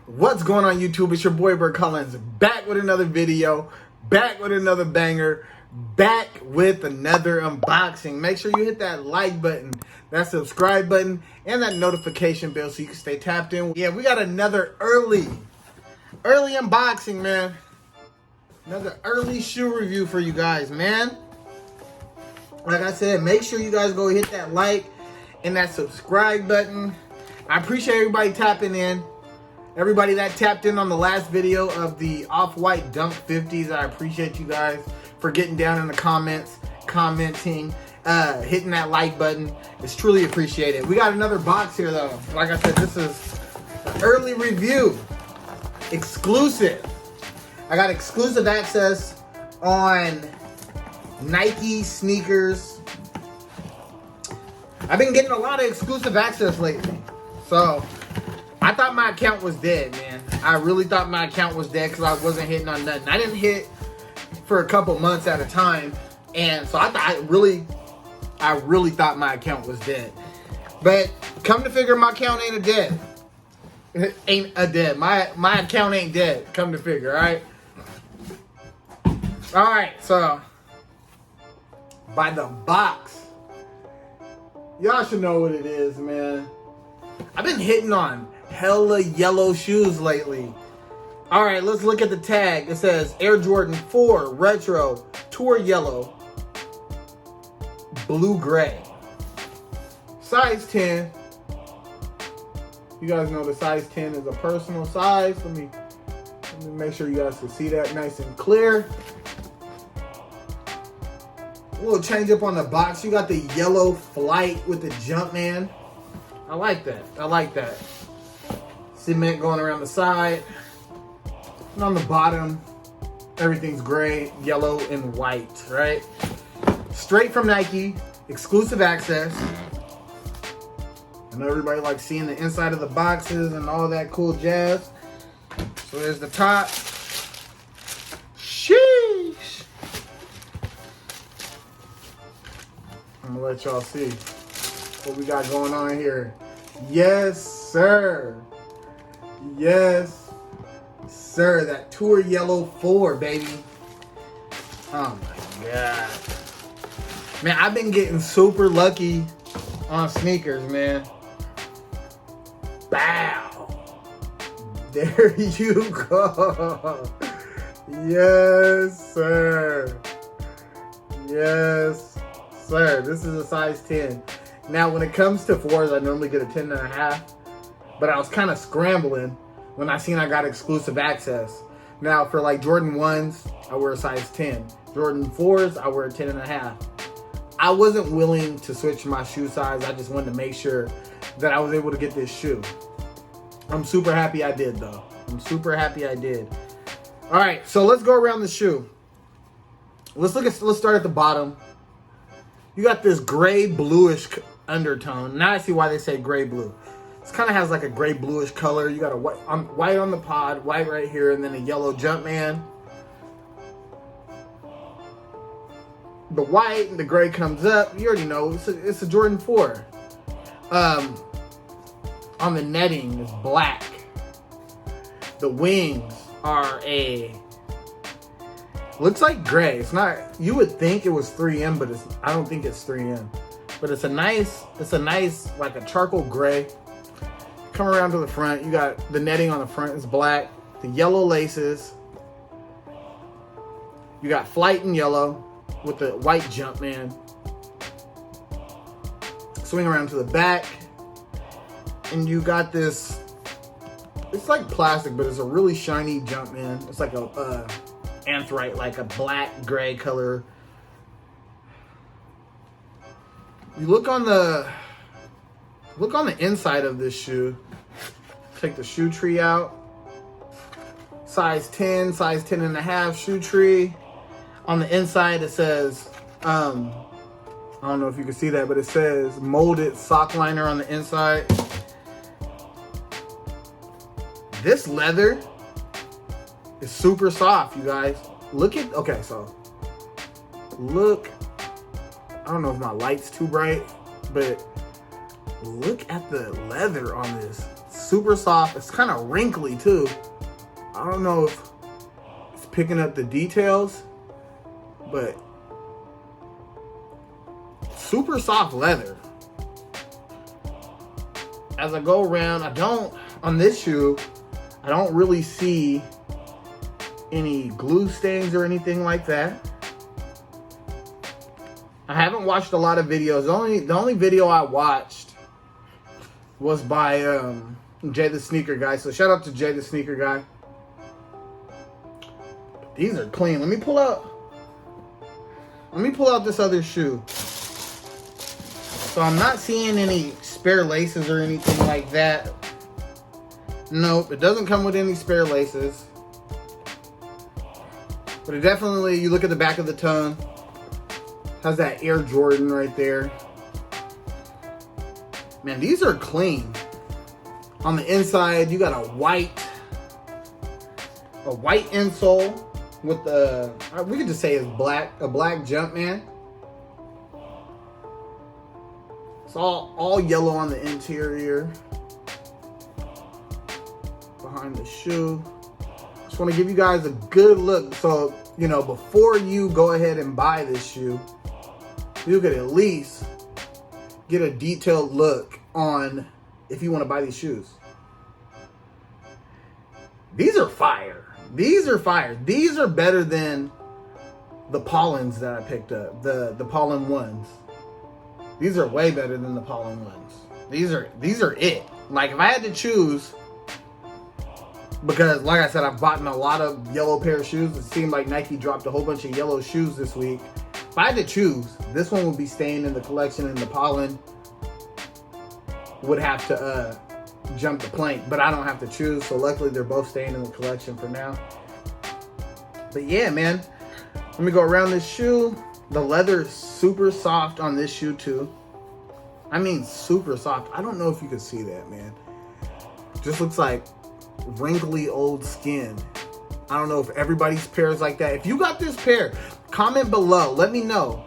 What's going on, YouTube? It's your boy Bert Collins, back with another video, back with another banger, back with another unboxing. Make sure you hit that like button, that subscribe button, and that notification bell so you can stay tapped in. Yeah, we got another early unboxing, man. Another early shoe review for you guys, man. Like I said, make sure you guys go hit that like and that subscribe button. I appreciate everybody tapping in. Everybody that tapped in on the last video of the Off-White Dunk 50s, I appreciate you guys for getting down in the comments, commenting, hitting that like button. It's truly appreciated. We got another box here though. Like I said, this is an early review. Exclusive. I got exclusive access on Nike sneakers. I've been getting a lot of exclusive access lately. So I thought my account was dead, man. I really thought my account was dead because I wasn't hitting on nothing. I didn't hit for a couple months at a time. And so I really thought my account was dead. But come to figure, my account ain't a dead. It ain't a dead. My account ain't dead. Come to figure, alright? Alright, so by the box. Y'all should know what it is, man. I've been hitting on hella yellow shoes lately. Alright, let's look at the tag. It says Air Jordan 4 Retro Tour Yellow Blue Gray. Size 10. You guys know the size 10 is a personal size. Let me make sure you guys can see that nice and clear. A little change up on the box. You got the yellow flight with the Jumpman. I like that. I like that. Cement going around the side. And on the bottom, everything's gray, yellow, and white, right? Straight from Nike. Exclusive access. I know everybody likes seeing the inside of the boxes and all that cool jazz. So there's the top. Sheesh. I'm gonna let y'all see what we got going on here. Yes, sir. Yes, sir. That Tour Yellow 4, baby. Oh my God. Man, I've been getting super lucky on sneakers, man. Bow. There you go. Yes, sir. Yes, sir. This is a size 10. Now, when it comes to 4s, I normally get a 10.5. But I was kind of scrambling when I seen I got exclusive access. Now, for like Jordan 1s, I wear a size 10. Jordan 4s, I wear a 10.5. I wasn't willing to switch my shoe size. I just wanted to make sure that I was able to get this shoe. I'm super happy I did, though. I'm super happy I did. All right, so let's go around the shoe. Let's start at the bottom. You got this gray bluish undertone. Now I see why they say gray blue. This kind of has like a gray bluish color. You got a white on the pod, white right here, and then a yellow Jumpman. The white and the gray comes up. You already know it's a Jordan 4. On the netting is black. The wings are looks like gray. It's not. You would think it was 3M, but I don't think it's 3M. But it's a nice like a charcoal gray. Come around to the front. You got the netting on the front is black. The yellow laces. You got flight in yellow with the white Jumpman. Swing around to the back. And you got this, it's like plastic, but it's a really shiny Jumpman. It's like a anthrite, like a black gray color. You look on the inside of this shoe. Take the shoe tree out. Size 10, size 10.5 shoe tree. On the inside it says, I don't know if you can see that, but it says molded sock liner on the inside. This leather is super soft, you guys. Look, I don't know if my light's too bright, but look at the leather on this. super soft. It's kind of wrinkly too. I don't know if it's picking up the details, but super soft leather. As I go around, on this shoe, I don't really see any glue stains or anything like that. I haven't watched a lot of videos. The only video I watched was by Jay the Sneaker Guy. So shout out to Jay the Sneaker Guy. These are clean. Let me pull out this other shoe. So I'm not seeing any spare laces or anything like that. Nope, it doesn't come with any spare laces. But it definitely, you look at the back of the tongue, has that Air Jordan right there. Man, these are clean. On the inside, you got a white insole with the, we could just say it's black, a black Jumpman. It's all yellow on the interior. Behind the shoe. Just want to give you guys a good look. So, you know, before you go ahead and buy this shoe, you could at least get a detailed look on if you want to buy these shoes. These are fire. These are fire. These are better than the Pollens that I picked up. The Pollen ones. These are way better than the Pollen ones. These are it. Like, if I had to choose, because like I said, I've bought a lot of yellow pair of shoes. It seemed like Nike dropped a whole bunch of yellow shoes this week. If I had to choose, this one would be staying in the collection, and the Pollen would have to jump the plank, but I don't have to choose. So luckily they're both staying in the collection for now. But yeah, man, let me go around this shoe. The leather is super soft on this shoe too. I mean, super soft. I don't know if you can see that, man. Just looks like wrinkly old skin. I don't know if everybody's pair is like that. If you got this pair, comment below. Let me know.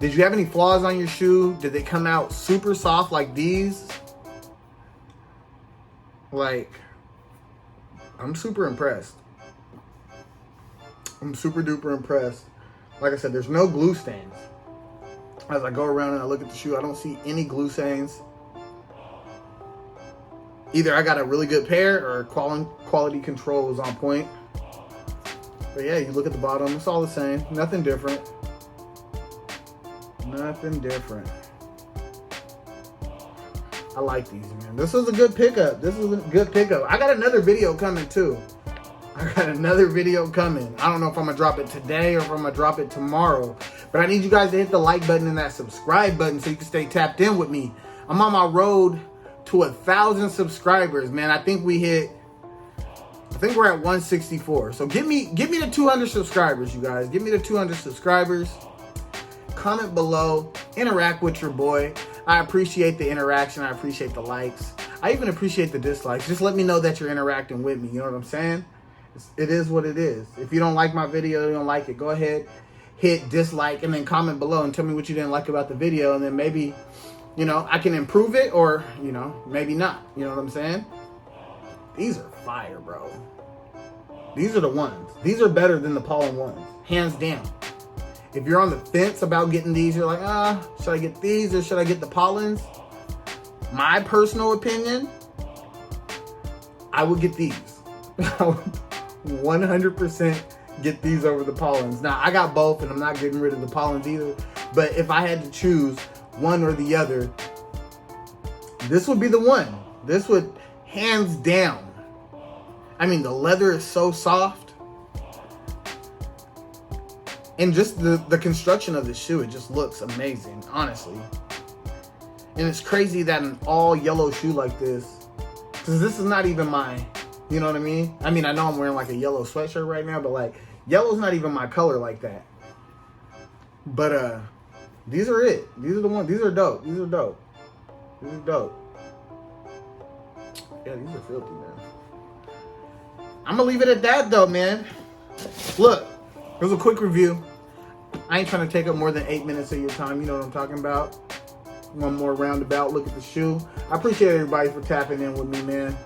Did you have any flaws on your shoe? Did they come out super soft like these? Like, I'm super impressed. I'm super duper impressed. Like I said, there's no glue stains. As I go around and I look at the shoe, I don't see any glue stains. Either I got a really good pair or quality control is on point. But yeah, you look at the bottom, it's all the same. Nothing different. Nothing different. I like these, man. This was a good pickup. This is a good pickup. I got another video coming too. I got another video coming. I don't know if I'm gonna drop it today or if I'm gonna drop it tomorrow. But I need you guys to hit the like button and that subscribe button so you can stay tapped in with me. I'm on my road to 1,000 subscribers, man. I think we're at 164. So give me the 200 subscribers, you guys. Give me the 200 subscribers. Comment below. Interact with your boy. I appreciate the interaction. I appreciate the likes. I even appreciate the dislikes. Just let me know that you're interacting with me. You know what I'm saying? It is what it is. If you don't like my video, you don't like it, go ahead, hit dislike, and then comment below and tell me what you didn't like about the video. And then maybe, you know, I can improve it, or, you know, maybe not. You know what I'm saying? These are fire, bro. These are the ones. These are better than the Pollen ones. Hands down. If you're on the fence about getting these, you're like, should I get these or should I get the Pollens? My personal opinion, I would get these. I would 100% get these over the Pollens. Now, I got both, and I'm not getting rid of the Pollens either. But if I had to choose one or the other, this would be the one. This would, hands down. I mean, the leather is so soft. And just the construction of the shoe, it just looks amazing, honestly. And it's crazy that an all yellow shoe like this, because this is not even my, you know what I mean? I mean, I know I'm wearing like a yellow sweatshirt right now, but like, yellow's not even my color like that. But these are it. These are the ones. These are dope. These are dope. These are dope. Yeah, these are filthy, man. I'm gonna leave it at that though, man. Look, it was a quick review. I ain't trying to take up more than 8 minutes of your time. You know what I'm talking about. One more roundabout look at the shoe. I appreciate everybody for tapping in with me, man.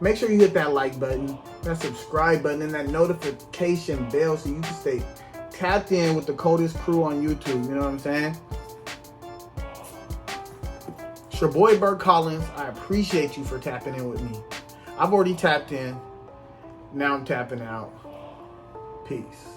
Make sure you hit that like button, that subscribe button, and that notification bell so you can stay tapped in with the coldest crew on YouTube. You know what I'm saying? It's your boy Bert Collins. I appreciate you for tapping in with me. I've already tapped in. Now I'm tapping out. Peace.